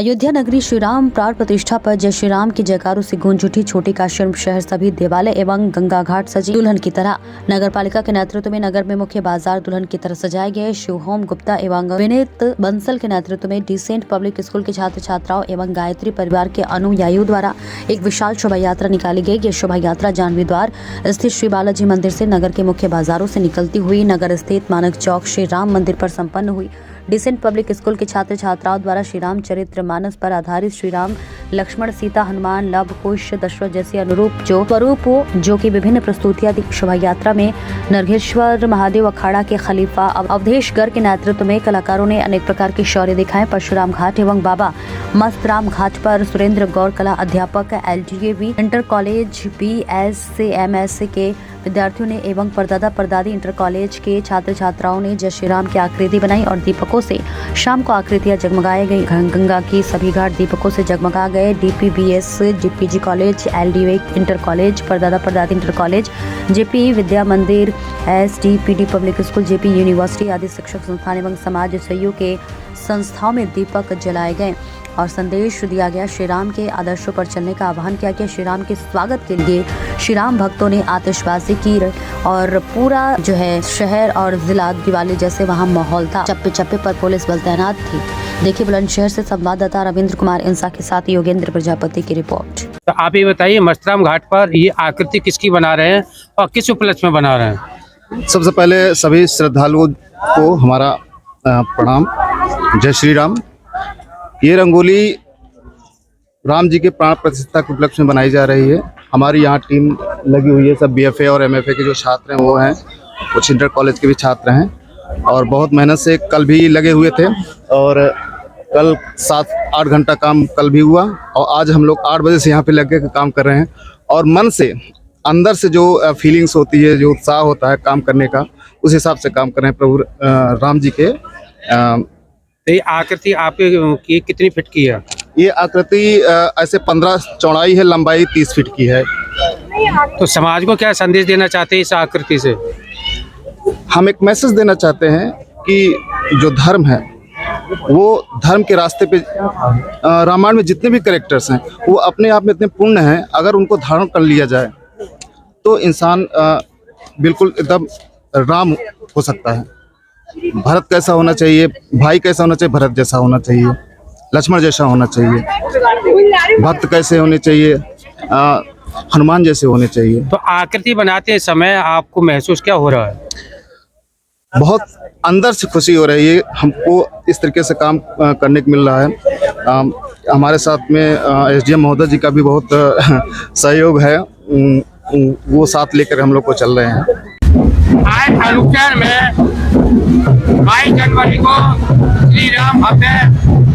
अयोध्या नगरी श्री राम प्राण प्रतिष्ठा पर जय श्री राम की जयकारों से गूंज उठी। छोटी काशी शहर सभी देवालय एवं गंगा घाट सजी दुल्हन की तरह। नगर पालिका के नेतृत्व में नगर में मुख्य बाजार दुल्हन की तरह सजाए गए। शिवहोम गुप्ता एवं विनीत बंसल के नेतृत्व में डिसेंट पब्लिक स्कूल के छात्र छात्राओं एवं गायत्री परिवार के अनुयायियों द्वारा एक विशाल शोभा यात्रा निकाली गई। ये शोभा यात्रा जानवी द्वार स्थित श्री बालाजी मंदिर से नगर के मुख्य बाजारों से निकलती हुई नगर स्थित मानक चौक श्री राम मंदिर पर संपन्न हुई। डिसेंट पब्लिक स्कूल के छात्र छात्राओं द्वारा श्री राम चरित्र मानस पर आधारित श्री राम लक्ष्मण सीता हनुमान लव कुश दशरथ जैसे अनुरूप जो स्वरूप हो जो कि विभिन्न प्रस्तुतियां दी। शोभा यात्रा में नरघेश्वर महादेव अखाड़ा के खलीफा अवधेश गर्ग के नेतृत्व में कलाकारों ने अनेक प्रकार के शौर्य दिखाए। परशुराम घाट एवं बाबा मस्तराम घाट पर सुरेंद्र गौर कला अध्यापक LDAV इंटर कॉलेज BSc के विद्यार्थियों ने एवं परदादा परदादी इंटर कॉलेज के छात्र छात्राओं ने जय श्री राम की आकृति बनाई और दीपकों से शाम को आकृतियां जगमगाई गई। गंगा की सभी घाट दीपकों से जगमगा गए। DPBS DPG college LDAV inter college परदादा परदादी इंटर कॉलेज JP विद्या मंदिर SDPD public school JP university आदि शिक्षक संस्थान एवं समाज सहयोग के संस्थाओं में दीपक जलाए गए और संदेश दिया गया। श्री राम के आदर्शों पर चलने का आह्वान किया गया। श्री राम के स्वागत के लिए श्री राम भक्तों ने आतिशबाजी की और पूरा जो है शहर और जिला दिवाली जैसे वहां माहौल था। चप्पे चप्पे पर पुलिस बल तैनात थी। देखिए बुलंदशहर से संवाददाता रविंद्र कुमार इंसा के साथ योगेंद्र प्रजापति की रिपोर्ट। तो आप ये बताइए मस्तराम घाट पर ये आकृति किसकी बना रहे हैं और किस उपलक्ष्य में बना रहे हैं? सबसे पहले सभी श्रद्धालुओं को हमारा प्रणाम। जय श्री राम। ये रंगोली राम जी के प्राण प्रतिष्ठा के उपलक्ष्य में बनाई जा रही है। हमारी यहाँ टीम लगी हुई है। सब BFA और MFA के जो छात्र हैं वो हैं, कुछ इंटर कॉलेज के भी छात्र हैं और बहुत मेहनत से कल भी लगे हुए थे और कल 7-8 घंटा काम कल भी हुआ और आज हम लोग 8 बजे से यहाँ पे लग के काम कर रहे हैं और मन से अंदर से जो फीलिंग्स होती है, जो उत्साह होता है काम करने का, उस हिसाब से काम कर रहे हैं प्रभु राम जी के। ये आकृति आपकी कितनी फीट की है? ये आकृति ऐसे 15 चौड़ाई है, लंबाई 30 फीट की है। तो समाज को क्या संदेश देना चाहते हैं इस आकृति से? हम एक मैसेज देना चाहते हैं कि जो धर्म है वो धर्म के रास्ते पे रामायण में जितने भी कैरेक्टर्स हैं वो अपने आप में इतने पुण्य हैं। अगर उनको धारण कर लिया जाए तो इंसान बिल्कुल एकदम राम हो सकता है। भरत कैसा होना चाहिए, भाई कैसा होना चाहिए, भरत जैसा होना चाहिए, लक्ष्मण जैसा होना चाहिए, भक्त कैसे होने चाहिए, हनुमान जैसे होने चाहिए। तो आकृति बनाते समय आपको महसूस क्या हो रहा है? बहुत अंदर से खुशी हो रही है। हमको इस तरीके से काम करने को मिल रहा है। हमारे साथ में SDM महोदय जी का भी बहुत सहयोग है। वो साथ लेकर हम लोग को चल रहे हैं। आज अनुचर में 22 जनवरी को श्री राम भव्य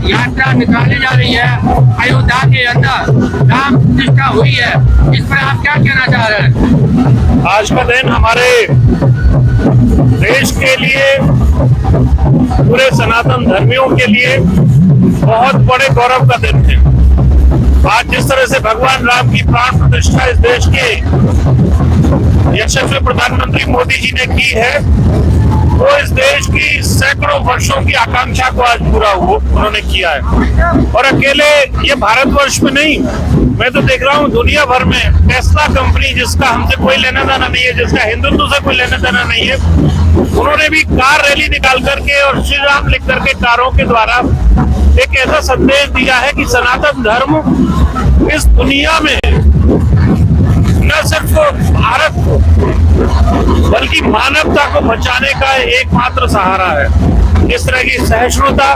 यात्रा निकाली जा रही है। अयोध्या के अंदर राम प्रतिष्ठा हुई है। इस पर आप क्या कहना चाह रहे हैं? आज का दिन हमारे देश के लिए, पूरे सनातन धर्मियों के लिए बहुत बड़े गौरव का दिन है। आज जिस तरह से भगवान राम की प्राण प्रतिष्ठा इस देश के यशस्वी प्रधानमंत्री मोदी जी ने की है, वो इस देश की सैकड़ों वर्षों की आकांक्षा को आज पूरा उन्होंने किया है। और अकेले ये भारतवर्ष में नहीं, मैं तो देख रहा हूँ दुनिया भर में टेस्ला कंपनी, जिसका हमसे कोई लेना देना नहीं है, जिसका हिंदुत्व से कोई लेना देना नहीं है, उन्होंने भी कार रैली निकाल करके और श्री राम लिख करके कारों के द्वारा एक ऐसा संदेश दिया है कि सनातन धर्म इस दुनिया में न सिर्फ भारत को बल्कि मानवता को बचाने का एकमात्र सहारा है। इस तरह की सहिष्णुता,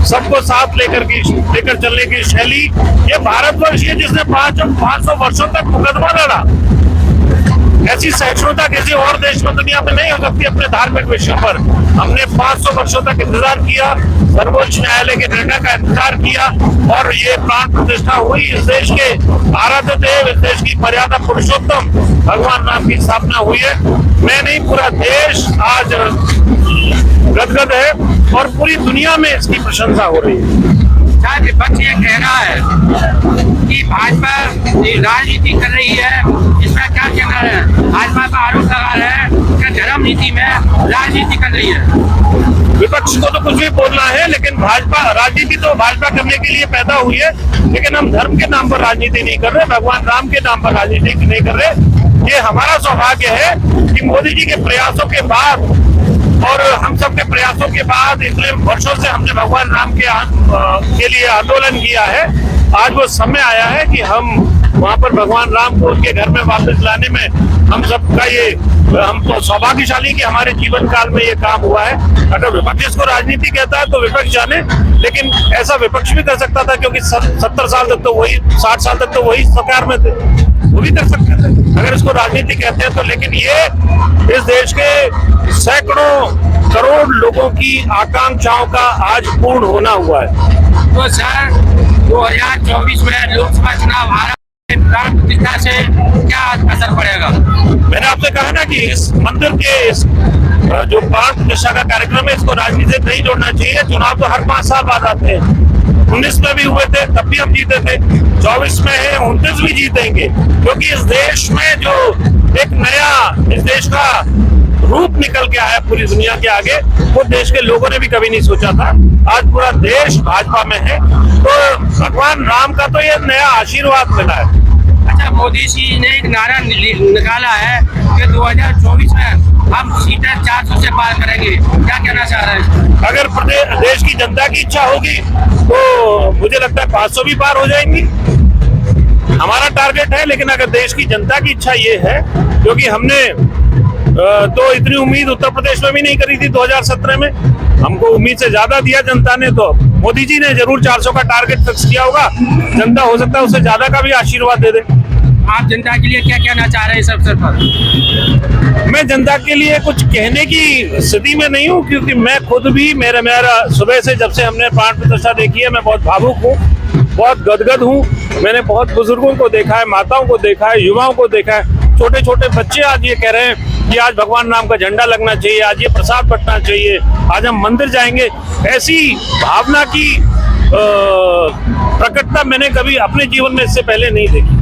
सबको साथ लेकर चलने की शैली, ये भारतवर्ष है जिसने 500 वर्षों तक मुकदमा लड़ा। ऐसी सहिष्णुता किसी और देश में दुनिया में नहीं हो सकती। अपने धार्मिक विषयों पर हमने 500 वर्षों तक इंतजार किया, सर्वोच्च न्यायालय के निर्णय का इंतजार किया और ये प्राण प्रतिष्ठा हुई। इस देश के आराध्य देव, इस देश की मर्यादा पुरुषोत्तम भगवान राम की स्थापना हुई है। मैं नहीं, पूरा देश आज गदगद है और पूरी दुनिया में इसकी प्रशंसा हो रही है। शायद विपक्ष ये कह रहा है कि भाजपा राजनीति कर रही है, इसमें क्या कहना है? भाजपा का आरोप लगा रहा है कि धर्म नीति में राजनीति कर रही है। विपक्ष को तो कुछ भी बोलना है, लेकिन भाजपा राजनीति तो भाजपा करने के लिए पैदा हुई है, लेकिन हम धर्म के नाम पर राजनीति नहीं कर रहे, भगवान राम के नाम पर राजनीति नहीं कर रहे। ये हमारा सौभाग्य है कि मोदी जी के प्रयासों के बाद और हम सबके प्रयासों के बाद इतने वर्षों से हमने भगवान राम के लिए आंदोलन किया है। आज वो समय आया है कि हम वहां पर भगवान राम को उनके घर में वापस लाने में हम सबका ये हम तो सौभाग्यशाली कि हमारे जीवन काल में ये काम हुआ है। अगर विपक्ष इसको राजनीति कहता है तो विपक्ष जाने, लेकिन ऐसा विपक्ष भी कर सकता था, क्योंकि 70 साल तक तो वही 60 साल तक तो वही सरकार में थे, वो भी कर सकते थे अगर इसको राजनीति कहते हैं तो। लेकिन ये इस देश के सैकड़ों करोड़ लोगों की आकांक्षाओं का आज पूर्ण होना हुआ है। तो सर 2024 में लोकसभा चुनाव आ रहा है, प्राण प्रतिष्ठा से क्या असर पड़ेगा? मैंने आपसे कहा ना कि इस मंदिर के इस जो प्राण प्रतिष्ठा का कार्यक्रम है, इसको राजनीति से नहीं जोड़ना चाहिए। चुनाव तो हर 5 साल बाद आते हैं। 19 में भी हुए थे, तब भी हम जीते थे, 24 में है, 29 भी जीतेंगे, क्योंकि इस देश में जो एक नया इस देश का रूप निकल के आया पूरी दुनिया के आगे, वो देश के लोगों ने भी कभी नहीं सोचा था। आज पूरा देश भाजपा में है, तो भगवान राम का तो ये नया आशीर्वाद मिला है। अच्छा, मोदी जी ने एक नारा निकाला है कि 2024 में हम सीटें 400 से पार करेंगे, क्या कहना चाह रहे हैं? अगर देश की जनता की इच्छा होगी तो मुझे लगता है 500 भी पार हो जाएंगी, हमारा टारगेट है। लेकिन अगर देश की जनता की इच्छा ये है, क्योंकि हमने तो इतनी उम्मीद उत्तर प्रदेश में भी नहीं करी थी 2017 में, हमको उम्मीद से ज्यादा दिया जनता ने, तो मोदी जी ने जरूर 400 का टारगेट फिक्स किया होगा। जनता हो सकता है उससे ज्यादा का भी आशीर्वाद दे दे। आप जनता के लिए क्या कहना चाह रहे हैं इस अवसर पर? मैं जनता के लिए कुछ कहने की स्थिति में नहीं हूँ, क्योंकि मैं खुद भी मेरा सुबह से जब से हमने प्राण प्रतिष्ठा देखी है, मैं बहुत भावुक हूँ, बहुत गदगद हूँ। मैंने बहुत बुजुर्गों को देखा है, माताओं को देखा है, युवाओं को देखा है, छोटे छोटे बच्चे आज ये कह रहे हैं कि आज भगवान राम का झंडा लगना चाहिए, आज ये प्रसाद बंटना चाहिए, आज हम मंदिर जाएंगे। ऐसी भावना की प्रकटता मैंने कभी अपने जीवन में इससे पहले नहीं देखी।